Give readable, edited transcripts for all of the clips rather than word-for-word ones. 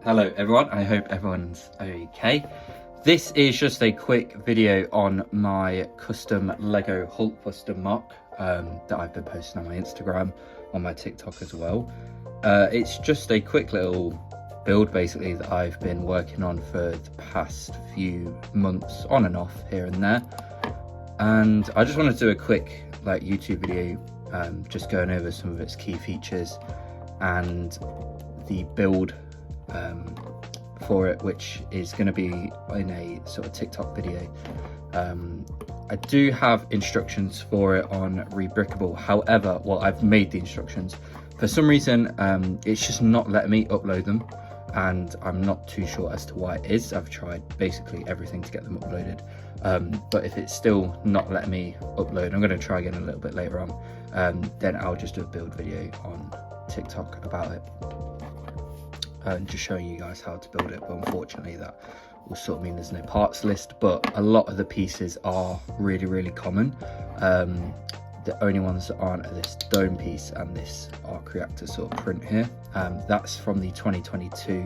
Hello everyone, I hope everyone's okay. This is just a quick video on my custom Lego Hulkbuster mock that I've been posting on my Instagram, on my TikTok as well. It's just a quick little build basically that I've been working on for the past few months, on and off here and there. And I just wanted to do a quick YouTube video just going over some of its key features and the build for it, which is going to be in a sort of TikTok video. I do have instructions for it on Rebrickable. However, well, I've made the instructions. For some reason, it's just not letting me upload them, and I'm not too sure as to why it is. I've tried basically everything to get them uploaded, but if it's still not letting me upload, I'm going to try again a little bit later on. Then I'll just do a build video on TikTok about it. And just showing you guys how to build it, but unfortunately that will sort of mean there's no parts list, but a lot of the pieces are really common. The only ones that aren't are this dome piece and this arc reactor sort of print here. That's from the 2022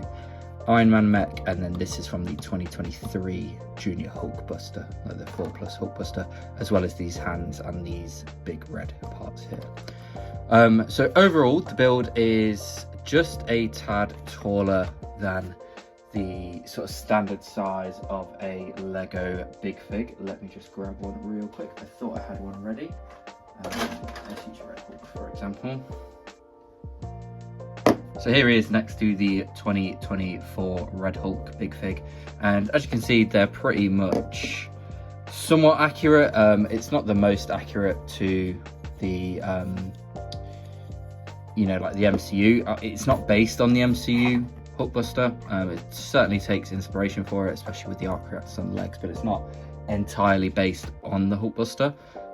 Iron Man mech, and then this is from the 2023 Junior Hulkbuster, like the 4+ Hulkbuster, as well as these hands and these big red parts here. So overall the build is just a tad taller than the sort of standard size of a Lego Big Fig. Let me just grab one real quick. I thought I had one ready. Let's use Red Hulk for example. So here he is next to the 2024 Red Hulk Big Fig, and as you can see, they're pretty much somewhat accurate. It's not the most accurate to the like the MCU. It's not based on the MCU Hulkbuster. It certainly takes inspiration for it, especially with the arc reactors on the legs, but it's not entirely based on the Hulkbuster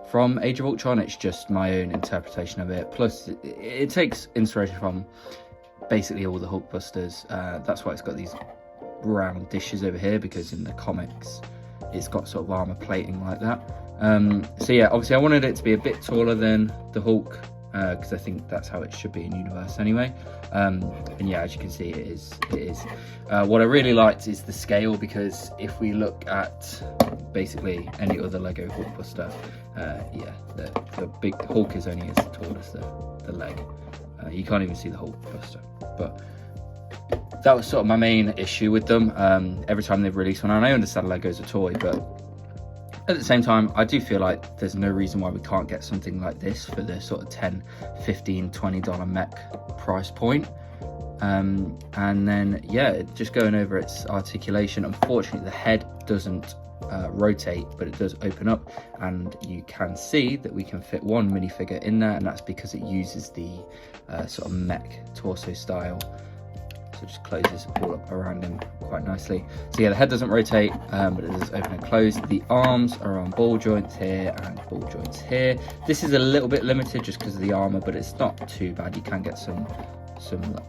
from Age of Ultron. It's just my own interpretation of it. Plus, it takes inspiration from basically all the Hulkbusters. That's why it's got these round dishes over here, because in the comics, it's got sort of armor plating like that. So yeah, obviously I wanted it to be a bit taller than the Hulk, because I think that's how it should be in universe anyway. And yeah, as you can see, it is. What I really liked is the scale, because if we look at basically any other Lego Hulkbuster, yeah, the big Hulk is only as tall as the leg. You can't even see the Hulkbuster. But that was sort of my main issue with them. Every time they've released one, and I understand Lego's a toy, but at the same time, I do feel like there's no reason why we can't get something like this for the sort of $10, $15, $20 mech price point. And then, yeah, just going over its articulation. Unfortunately, the head doesn't rotate, but it does open up, and you can see that we can fit one minifigure in there, and that's because it uses the sort of mech torso style. So it just closes all up around him quite nicely. So yeah, the head doesn't rotate, but it does open and close. The arms are on ball joints here and ball joints here. This is a little bit limited just because of the armor, but it's not too bad. You can get some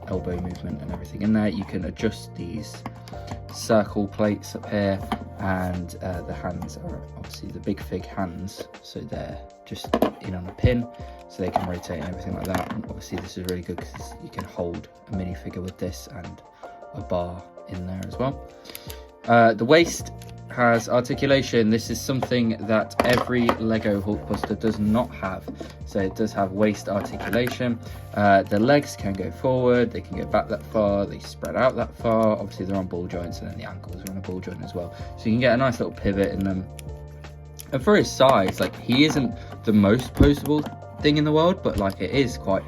elbow movement and everything in there. You can adjust these circle plates up here, and the hands are obviously the Big Fig hands, so they're just in on a pin, so they can rotate and everything like that. And obviously this is really good because you can hold a minifigure with this and a bar in there as well. The waist has articulation. This is something that every Lego Hulkbuster does not have. So it does have waist articulation. The legs can go forward, they can go back that far, they spread out that far. Obviously they're on ball joints, and then the ankles are on a ball joint as well. So you can get a nice little pivot in them. And for his size, like, he isn't the most poseable thing in the world, but like it is quite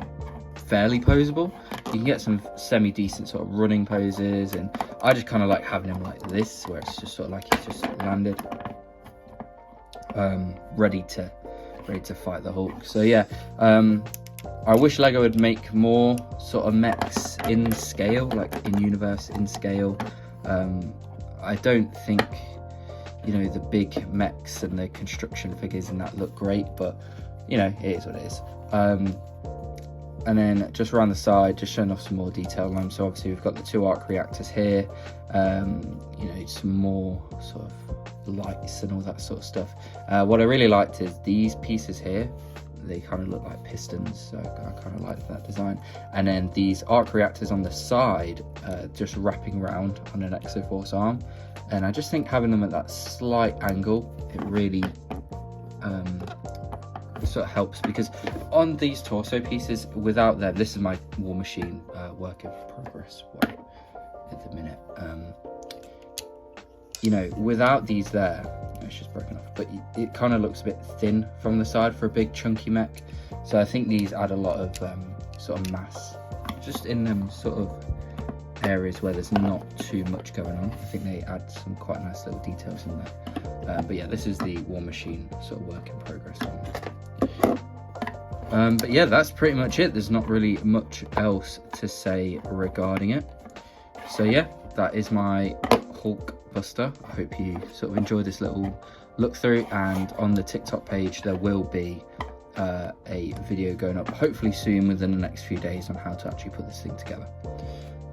fairly poseable. You can get some semi-decent sort of running poses, and I just kind of like having him like this, where it's just sort of like he's just landed, ready to fight the Hulk. So yeah, I wish Lego would make more sort of mechs in scale, like in universe in scale. I don't think, the big mechs and the construction figures and that look great, but it is what it is. And then just around the side, just showing off some more detail on them. So obviously we've got the two arc reactors here, some more sort of lights and all that sort of stuff. What I really liked is these pieces here. They kind of look like pistons, so I kind of like that design. And then these arc reactors on the side, just wrapping around on an Exoforce arm. And I just think having them at that slight angle, it really sort of helps, because on these torso pieces, without them, this is my War Machine work in progress at the minute. You know, without these there, it's just broken off, but it kind of looks a bit thin from the side for a big chunky mech. So I think these add a lot of sort of mass just in them sort of areas where there's not too much going on. I think they add some quite nice little details in there. But yeah, this is the War Machine sort of work in progress on. But yeah, that's pretty much it. There's not really much else to say regarding it. So yeah, that is my Hulkbuster. I hope you sort of enjoy this little look through, and on the TikTok page there will be a video going up hopefully soon, within the next few days, on how to actually put this thing together.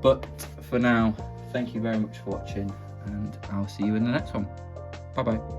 But for now, thank you very much for watching, and I'll see you in the next one. Bye bye.